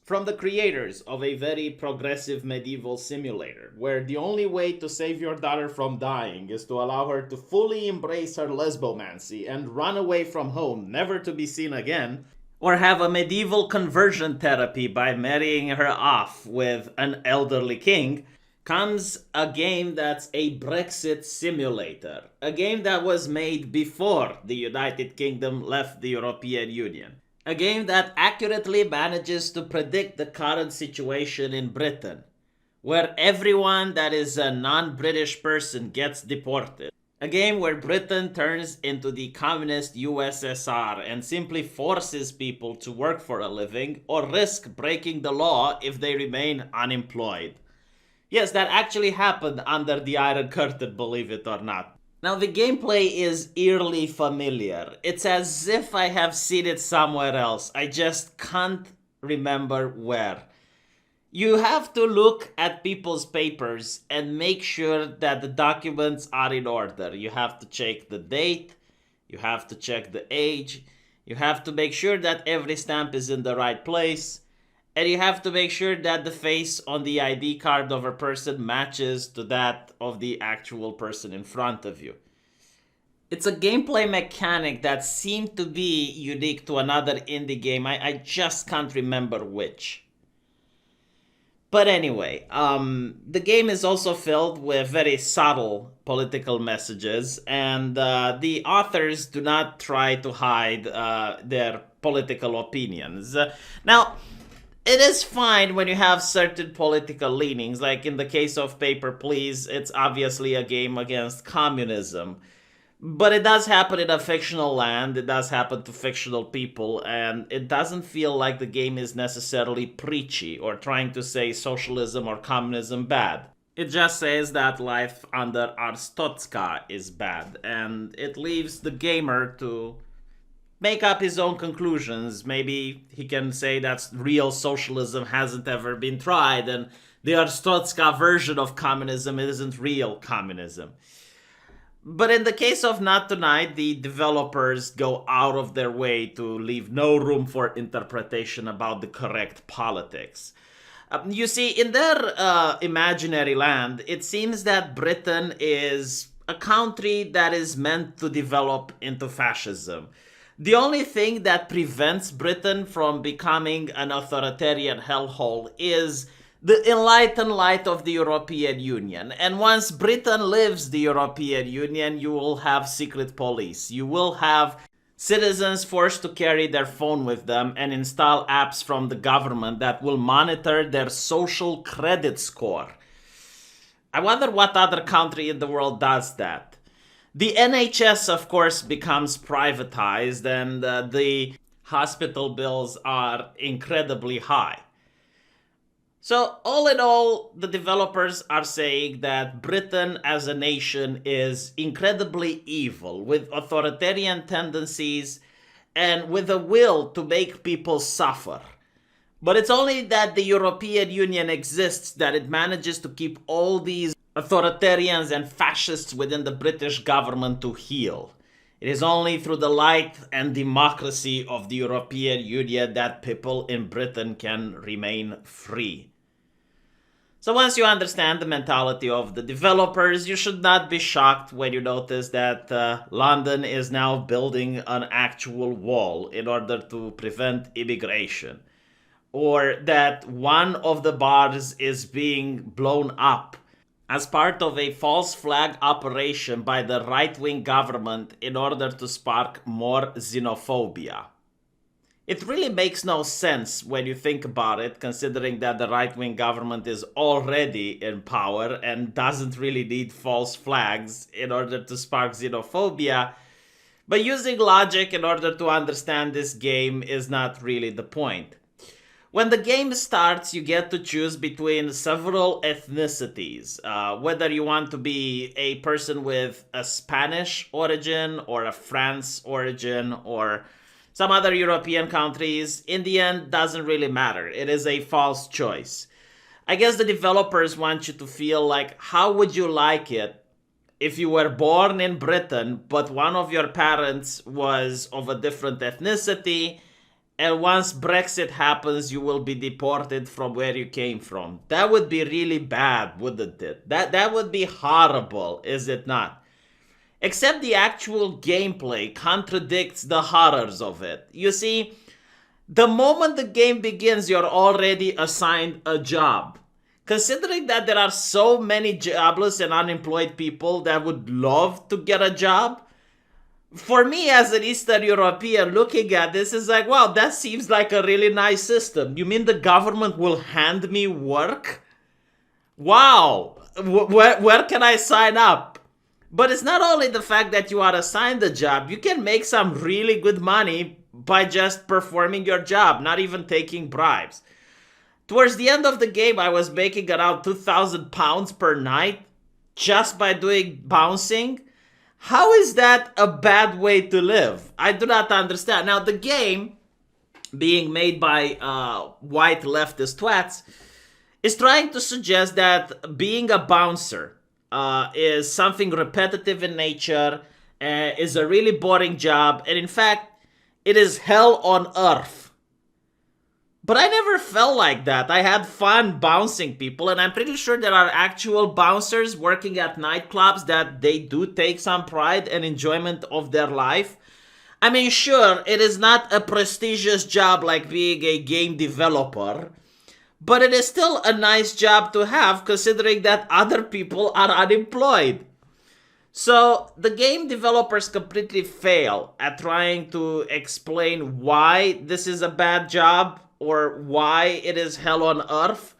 from the creators of a very progressive medieval simulator, where the only way to save your daughter from dying is to allow her to fully embrace her lesbomancy and run away from home, never to be seen again, or have a medieval conversion therapy by marrying her off with an elderly king, comes a game that's a Brexit simulator. A game that was made before the United Kingdom left the European Union. A game that accurately manages to predict the current situation in Britain, where everyone that is a non-British person gets deported. A game where Britain turns into the communist USSR and simply forces people to work for a living or risk breaking the law if they remain unemployed. Yes, that actually happened under the Iron Curtain, believe it or not. Now, the gameplay is eerily familiar. It's as if I have seen it somewhere else. I just can't remember where. You have to look at people's papers and make sure that the documents are in order. You have to check the date, you have to check the age, you have to make sure that every stamp is in the right place, and you have to make sure that the face on the ID card of a person matches to that of the actual person in front of you. It's a gameplay mechanic that seemed to be unique to another indie game. I just can't remember which. But anyway, the game is also filled with very subtle political messages, and the authors do not try to hide their political opinions. Now, it is fine when you have certain political leanings, like in the case of Paper Please, it's obviously a game against communism. But it does happen in a fictional land, it does happen to fictional people, and it doesn't feel like the game is necessarily preachy or trying to say socialism or communism bad. It just says that life under Arstotzka is bad, and it leaves the gamer to make up his own conclusions. Maybe he can say that real socialism hasn't ever been tried, and the Arstotzka version of communism isn't real communism. But in the case of Not Tonight, the developers go out of their way to leave no room for interpretation about the correct politics. You see, in their imaginary land, it seems that Britain is a country that is meant to develop into fascism. The only thing that prevents Britain from becoming an authoritarian hellhole is the enlightened light of the European Union. And once Britain leaves the European Union, you will have secret police. You will have citizens forced to carry their phone with them and install apps from the government that will monitor their social credit score. I wonder what other country in the world does that. The NHS, of course, becomes privatized, and the hospital bills are incredibly high. So, all in all, the developers are saying that Britain as a nation is incredibly evil, with authoritarian tendencies and with a will to make people suffer. But it's only that the European Union exists that it manages to keep all these authoritarians and fascists within the British government to heal. It is only through the light and democracy of the European Union that people in Britain can remain free. So once you understand the mentality of the developers, you should not be shocked when you notice that London is now building an actual wall in order to prevent immigration. Or that one of the bars is being blown up as part of a false flag operation by the right-wing government in order to spark more xenophobia. It really makes no sense when you think about it, considering that the right-wing government is already in power and doesn't really need false flags in order to spark xenophobia. But using logic in order to understand this game is not really the point. When the game starts, you get to choose between several ethnicities, whether you want to be a person with a Spanish origin or a France origin or some other European countries. In the end, doesn't really matter. It is a false choice. I guess the developers want you to feel like, how would you like it if you were born in Britain, but one of your parents was of a different ethnicity, and once Brexit happens, you will be deported from where you came from. That would be really bad, wouldn't it? That would be horrible, is it not? Except the actual gameplay contradicts the horrors of it. You see, the moment the game begins, you're already assigned a job. Considering that there are so many jobless and unemployed people that would love to get a job, for me as an Eastern European looking at this is like, wow, that seems like a really nice system. You mean the government will hand me work? Wow, where can I sign up? But it's not only the fact that you are assigned a job, you can make some really good money by just performing your job, not even taking bribes. Towards the end of the game, I was making around £2,000 per night just by doing bouncing. How is that a bad way to live? I do not understand. Now, the game, being made by white leftist twats, is trying to suggest that being a bouncer is something repetitive in nature, is a really boring job, and in fact, it is hell on earth. But I never felt like that. I had fun bouncing people, and I'm pretty sure there are actual bouncers working at nightclubs that they do take some pride and enjoyment of their life. I mean, sure, it is not a prestigious job like being a game developer, but it is still a nice job to have considering that other people are unemployed. So the game developers completely fail at trying to explain why this is a bad job or why it is hell on earth.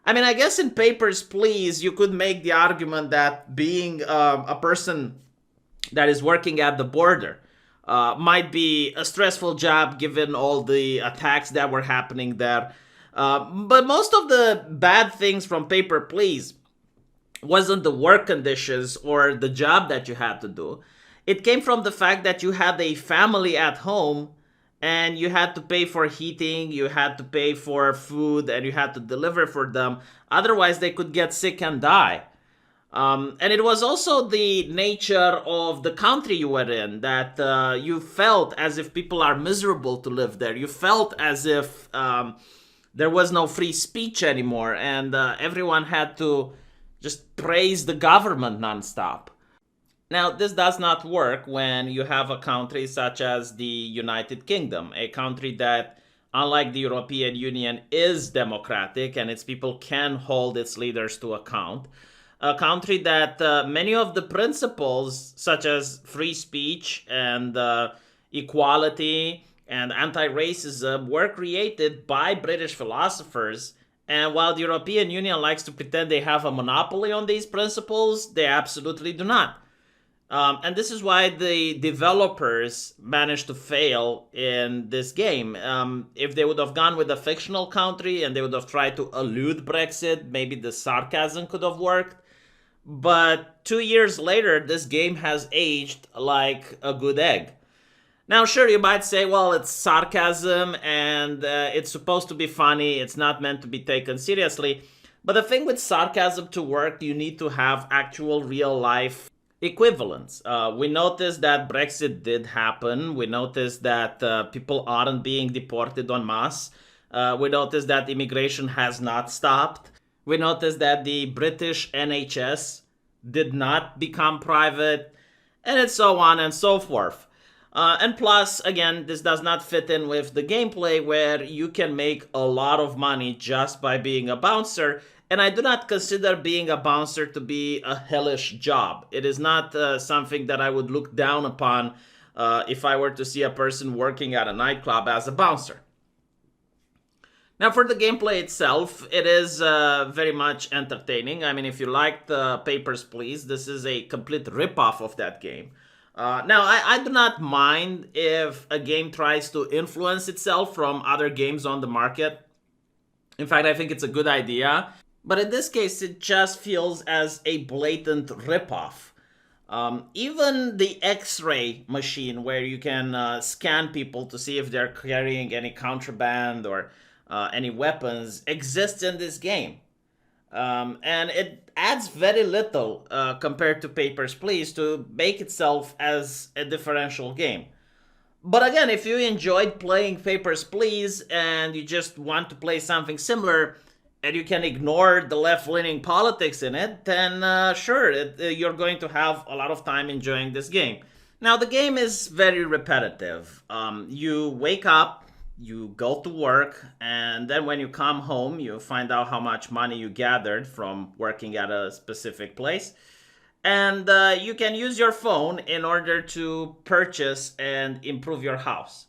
I mean, I guess in Papers, Please, you could make the argument that being a person that is working at the border might be a stressful job given all the attacks that were happening there. But most of the bad things from Paper, Please wasn't the work conditions or the job that you had to do. It came from the fact that you had a family at home and you had to pay for heating, you had to pay for food, and you had to deliver for them. Otherwise, they could get sick and die. And it was also the nature of the country you were in that you felt as if people are miserable to live there. You felt as if there was no free speech anymore, and everyone had to just praise the government nonstop. Now, this does not work when you have a country such as the United Kingdom, a country that, unlike the European Union, is democratic and its people can hold its leaders to account. A country that many of the principles, such as free speech and equality and anti-racism, were created by British philosophers. And while the European Union likes to pretend they have a monopoly on these principles, they absolutely do not. And this is why the developers managed to fail in this game. If they would have gone with a fictional country and they would have tried to elude Brexit, maybe the sarcasm could have worked. But 2 years later, this game has aged like a good egg. Now, sure, you might say, well, it's sarcasm and it's supposed to be funny. It's not meant to be taken seriously. But the thing with sarcasm to work, you need to have actual real life equivalents. We noticed that Brexit did happen. We noticed that people aren't being deported en masse. We noticed that immigration has not stopped. We noticed that the British NHS did not become private, and so on and so forth. And plus, again, this does not fit in with the gameplay where you can make a lot of money just by being a bouncer. And I do not consider being a bouncer to be a hellish job. It is not something that I would look down upon if I were to see a person working at a nightclub as a bouncer. Now, for the gameplay itself, it is very much entertaining. I mean, if you liked Papers, Please, this is a complete ripoff of that game. Now, I do not mind if a game tries to influence itself from other games on the market. In fact, I think it's a good idea. But in this case, it just feels as a blatant ripoff. Even the X-ray machine, where you can scan people to see if they're carrying any contraband or any weapons, exists in this game. And it adds very little compared to Papers, Please to make itself as a differential game. But again, if you enjoyed playing Papers, Please and you just want to play something similar and you can ignore the left leaning politics in it, then sure, you're going to have a lot of time enjoying this game. Now, the game is very repetitive. You wake up, you go to work, and then when you come home, you find out how much money you gathered from working at a specific place. And you can use your phone in order to purchase and improve your house.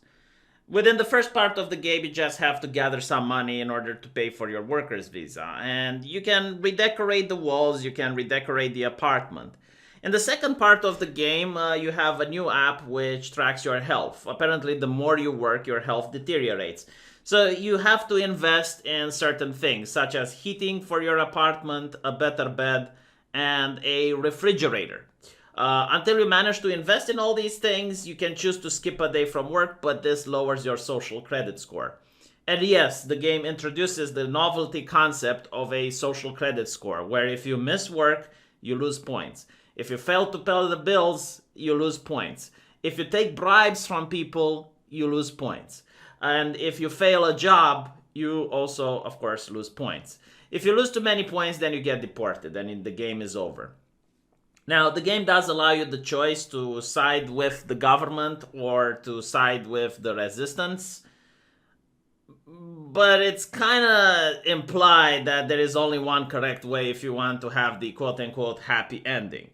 Within the first part of the game, you just have to gather some money in order to pay for your worker's visa. And you can redecorate the walls, you can redecorate the apartment. In the second part of the game, you have a new app which tracks your health. Apparently, the more you work, your health deteriorates. So you have to invest in certain things, such as heating for your apartment, a better bed, and a refrigerator. Until you manage to invest in all these things, you can choose to skip a day from work, but this lowers your social credit score. And yes, the game introduces the novelty concept of a social credit score, where if you miss work, you lose points. If you fail to pay the bills, you lose points. If you take bribes from people, you lose points. And if you fail a job, you also, of course, lose points. If you lose too many points, then you get deported and the game is over. Now, the game does allow you the choice to side with the government or to side with the resistance, but it's kind of implied that there is only one correct way if you want to have the quote-unquote happy ending.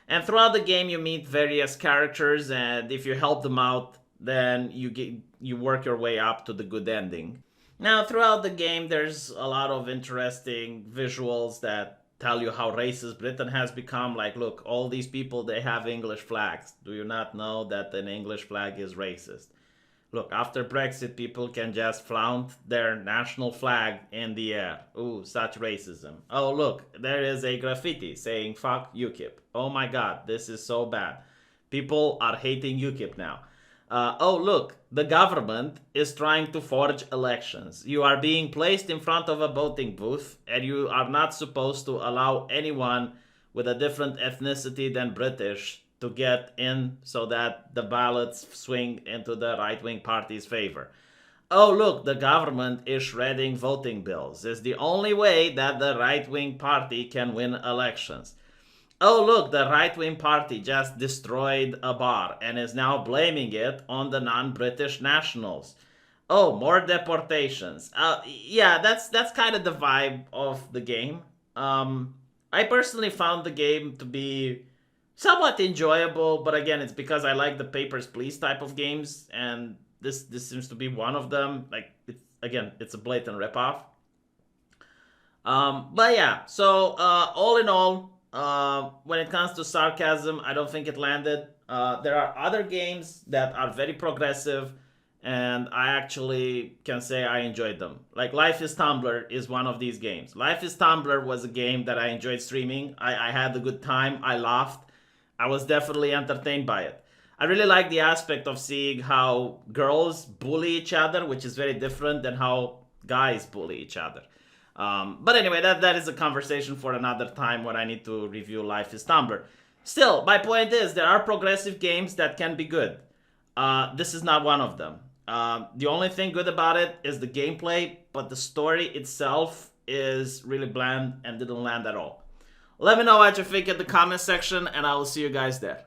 And throughout the game, you meet various characters, and if you help them out, then you work your way up to the good ending. Now, throughout the game, there's a lot of interesting visuals that tell you how racist Britain has become. Like, look, all these people, they have English flags. Do you not know that an English flag is racist? Look, after Brexit, people can just flaunt their national flag in the air. Ooh, such racism. Oh, look, there is a graffiti saying fuck UKIP. Oh my god, this is so bad. People are hating UKIP now. Oh, look, the government is trying to forge elections. You are being placed in front of a voting booth, and you are not supposed to allow anyone with a different ethnicity than British to get in so that the ballots swing into the right-wing party's favor. Oh, look, the government is shredding voting bills. It's the only way that the right-wing party can win elections. Oh, look, the right-wing party just destroyed a bar and is now blaming it on the non-British nationals. Oh, more deportations. Yeah, that's kind of the vibe of the game. I personally found the game to be somewhat enjoyable, but again, it's because I like the Papers, Please type of games, and this seems to be one of them. Like, it's a blatant ripoff. But yeah, so all in all, when it comes to sarcasm, I don't think it landed. There are other games that are very progressive, and I actually can say I enjoyed them. Like Life is Tumblr is one of these games. Life is Tumblr was a game that I enjoyed streaming. I had a good time. I laughed. I was definitely entertained by it. I really like the aspect of seeing how girls bully each other, which is very different than how guys bully each other. But anyway, that is a conversation for another time when I need to review Life is Tumblr. Still, my point is there are progressive games that can be good. This is not one of them. The only thing good about it is the gameplay, but the story itself is really bland and didn't land at all. Let me know what you think in the comment section, and I will see you guys there.